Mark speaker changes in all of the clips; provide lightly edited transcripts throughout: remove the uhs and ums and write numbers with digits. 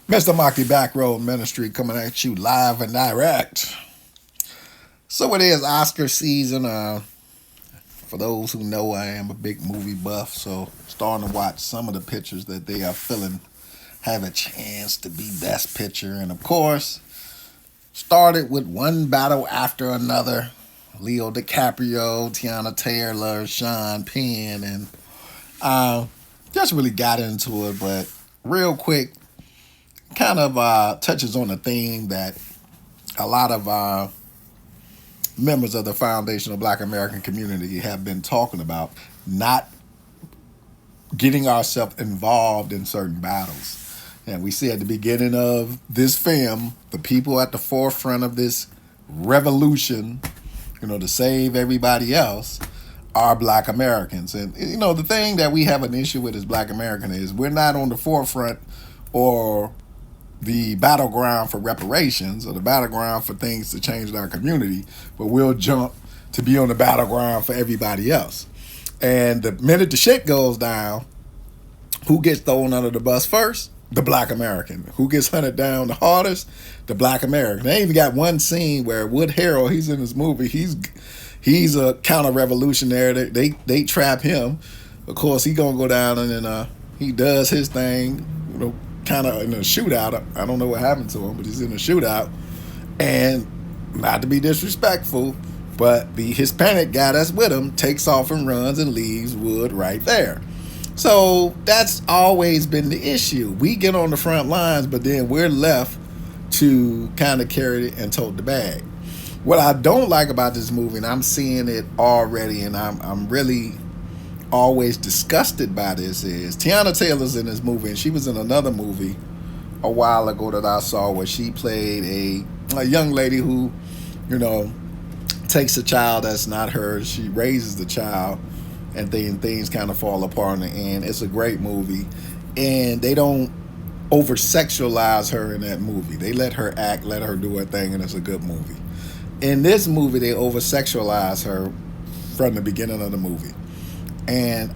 Speaker 1: Mr. Mahdi Back Road Ministry coming at you live and direct. So it is Oscar season. For those who know, I am a big movie buff, so starting to watch some of the pictures that they are feeling have a chance to be Best Picture. And of course, started with one battle after another. Leo DiCaprio, Tiana Taylor, Sean Penn, and just really got into it. But real quick, kind of touches on a theme that a lot of members of the foundational Black American community have been talking about, not getting ourselves involved in certain battles. And we see at the beginning of this film, the people at the forefront of this revolution, to save everybody else, are Black Americans. And, the thing that we have an issue with as Black Americans is we're not on the forefront or the battleground for reparations or the battleground for things to change in our community, but we'll jump to be on the battleground for everybody else. And the minute the shit goes down, who gets thrown under the bus first? The Black American. Who gets hunted down the hardest? The Black American. They even got one scene where Wood Harrell, he's in this movie, he's a counter-revolutionary. They trap him. Of course, he gonna go down and then he does his thing, kind of in a shootout. I don't know what happened to him, but he's in a shootout. And not to be disrespectful, but the Hispanic guy that's with him takes off and runs and leaves Wood right there. So that's always been the issue. We get on the front lines, but then we're left to kind of carry it and tote the bag. What I don't like about this movie, and I'm seeing it already, and I'm really always disgusted by this, is Tiana Taylor's in this movie, and she was in another movie a while ago that I saw where she played a young lady who, takes a child that's not hers. She raises the child, and then things kind of fall apart in the end. It's a great movie, and they don't over sexualize her in that movie. They let her act, let her do her thing, and it's a good movie. In this movie, they over sexualize her from the beginning of the movie. And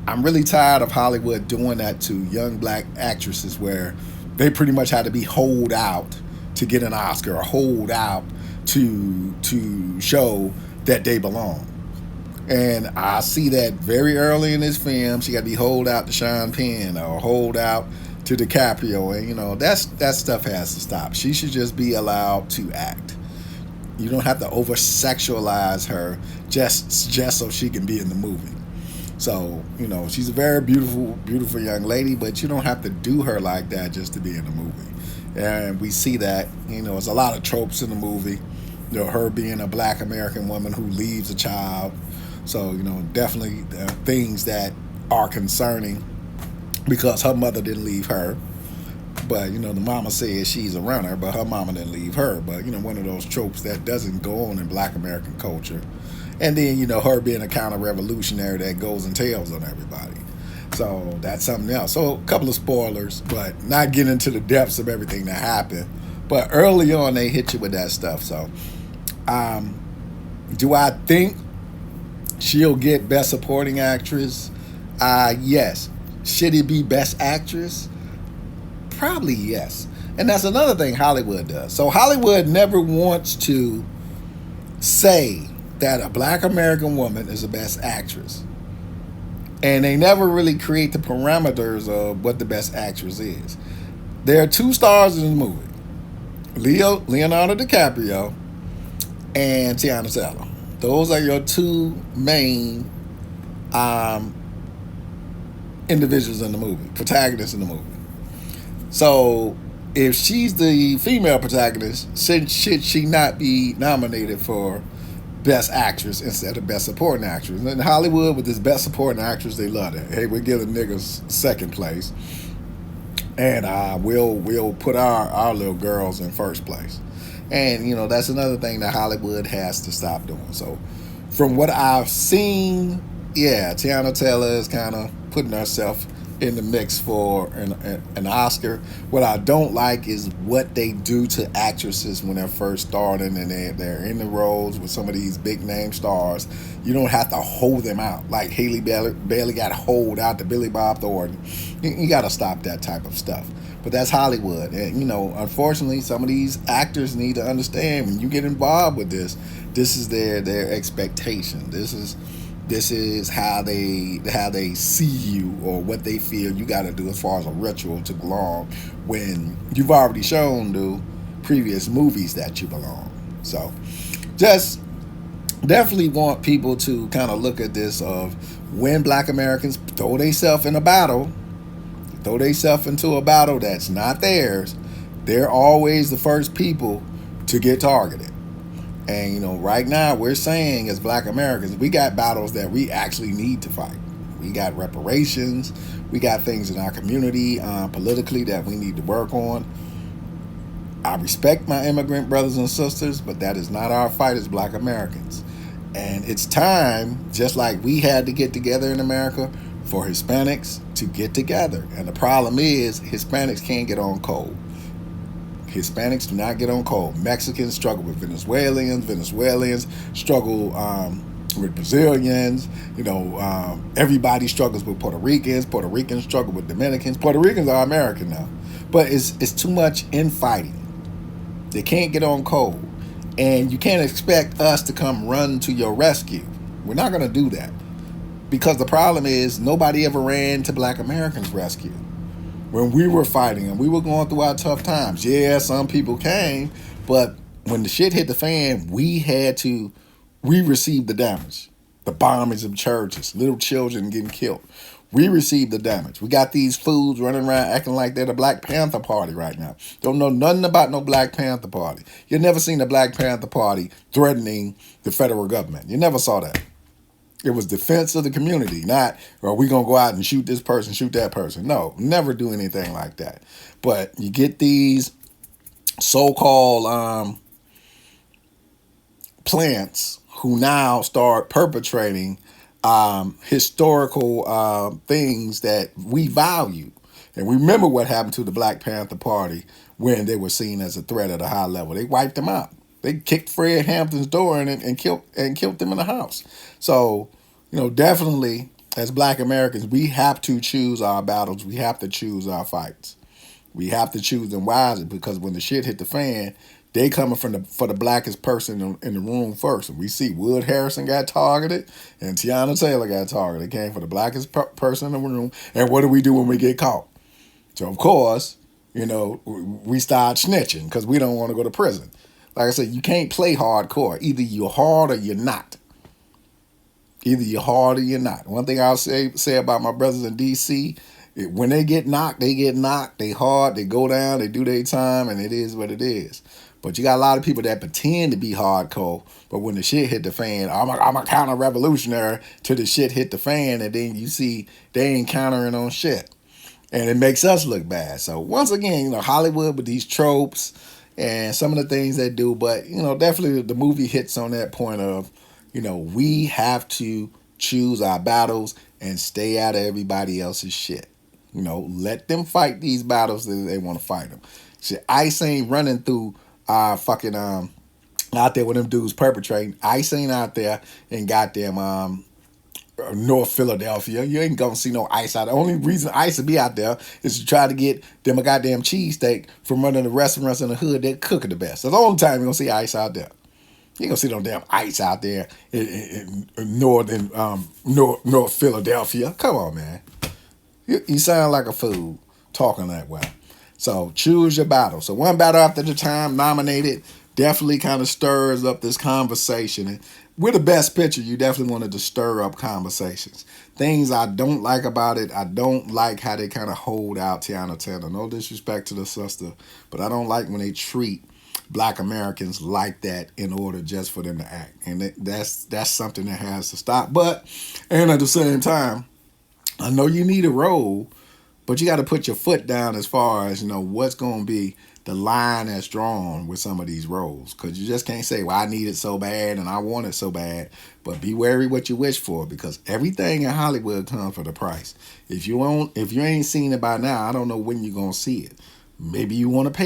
Speaker 1: I'm really tired of Hollywood doing that to young Black actresses, where they pretty much had to be holed out to get an Oscar or hold out to show that they belong. And I see that very early in this film. She got to be holed out to Sean Penn or hold out to DiCaprio, and that stuff has to stop. She should just be allowed to act. You don't have to over sexualize her just so she can be in the movie. So, she's a very beautiful, beautiful young lady, but you don't have to do her like that just to be in the movie. And we see that, there's a lot of tropes in the movie. Her being a Black American woman who leaves a child. So, definitely things that are concerning because her mother didn't leave her. But, the mama says she's a runner, but her mama didn't leave her. But, one of those tropes that doesn't go on in Black American culture. And then, her being a counter-revolutionary that goes and tells on everybody. So that's something else. So a couple of spoilers, but not getting into the depths of everything that happened. But early on, they hit you with that stuff. So do I think she'll get Best Supporting Actress? Yes. Should it be Best Actress? Probably yes. And that's another thing Hollywood does. So Hollywood never wants to say that a Black American woman is the best actress. And they never really create the parameters of what the best actress is. There are two stars in the movie. Leonardo DiCaprio and Tiana Taylor. Those are your two main individuals in the movie, protagonists in the movie. So if she's the female protagonist, should she not be nominated for Best Actress instead of Best Supporting Actress? And in Hollywood, with this Best Supporting Actress, they love it. Hey, we're giving niggas second place, and we'll put our little girls in first place. And that's another thing that Hollywood has to stop doing. So from what I've seen, yeah, Tiana Taylor is kind of putting herself in the mix for an Oscar. What I don't like is what they do to actresses when they're first starting and they're in the roles with some of these big name stars. You don't have to hold them out like Haley Bailey got hold out to Billy Bob Thornton. You got to stop that type of stuff. But that's Hollywood, and unfortunately, some of these actors need to understand when you get involved with this. This is their expectation. This is how they see you or what they feel you got to do as far as a ritual to belong when you've already shown the previous movies that you belong. So just definitely want people to kind of look at this of when Black Americans throw themselves into a battle that's not theirs, they're always the first people to get targeted. And right now we're saying as Black Americans, we got battles that we actually need to fight. We got reparations. We got things in our community politically that we need to work on. I respect my immigrant brothers and sisters, but that is not our fight as Black Americans. And it's time, just like we had to get together in America, for Hispanics to get together. And the problem is Hispanics can't get on coal. Hispanics do not get on coal. Mexicans struggle with Venezuelans. Venezuelans struggle with Brazilians. Everybody struggles with Puerto Ricans. Puerto Ricans struggle with Dominicans. Puerto Ricans are American now. But it's too much infighting. They can't get on coal. And you can't expect us to come run to your rescue. We're not going to do that. Because the problem is nobody ever ran to Black Americans' rescue. When we were fighting and we were going through our tough times, yeah, some people came, but when the shit hit the fan, we received the damage. The bombings of churches, little children getting killed. We received the damage. We got these fools running around acting like they're the Black Panther Party right now. Don't know nothing about no Black Panther Party. You never seen the Black Panther Party threatening the federal government. You never saw that. It was defense of the community, not, are we going to go out and shoot this person, shoot that person. No, never do anything like that. But you get these so-called plants who now start perpetrating historical things that we value. And remember what happened to the Black Panther Party when they were seen as a threat at a high level. They wiped them out. They kicked Fred Hampton's door in and killed them in the house. So, definitely as Black Americans, we have to choose our battles. We have to choose our fights. We have to choose them wisely because when the shit hit the fan, they coming for the blackest person in the room first. And we see Wood Harrison got targeted and Tiana Taylor got targeted. They came for the blackest person in the room. And what do we do when we get caught? So, of course, we start snitching because we don't want to go to prison. Like I said, you can't play hardcore. Either you're hard or you're not. Either you're hard or you're not. One thing I'll say about my brothers in D.C., when they get knocked, they get knocked. They hard, they go down, they do their time, and it is what it is. But you got a lot of people that pretend to be hardcore, but when the shit hit the fan, I'm a counter-revolutionary till the shit hit the fan, and then you see they ain't countering on shit. And it makes us look bad. So once again, Hollywood with these tropes, and some of the things they do, but definitely the movie hits on that point of, we have to choose our battles and stay out of everybody else's shit. Let them fight these battles that they want to fight them. Shit, ICE ain't running through fucking out there with them dudes perpetrating. ICE ain't out there in goddamn North Philadelphia. You ain't gonna see no ICE out there. The only reason ICE would be out there is to try to get them a goddamn cheesesteak from one of the restaurants in the hood that cooking the best. That's the only time you're gonna see ICE out there. You ain't gonna see no damn ICE out there in North Philadelphia. Come on, man. You sound like a fool talking that way. So choose your battle. So one battle after the time nominated definitely kind of stirs up this conversation. And with the best picture, you definitely wanted to stir up conversations. Things I don't like about it, I don't like how they kind of hold out Tiana Taylor. No disrespect to the sister, but I don't like when they treat Black Americans like that in order just for them to act. And that's something that has to stop. And at the same time, I know you need a role, but you got to put your foot down as far as, what's going to be the line that's drawn with some of these roles, because you just can't say, well, I need it so bad and I want it so bad. But be wary what you wish for, because everything in Hollywood comes for the price. If you ain't seen it by now, I don't know when you're gonna see it. Maybe you want to pay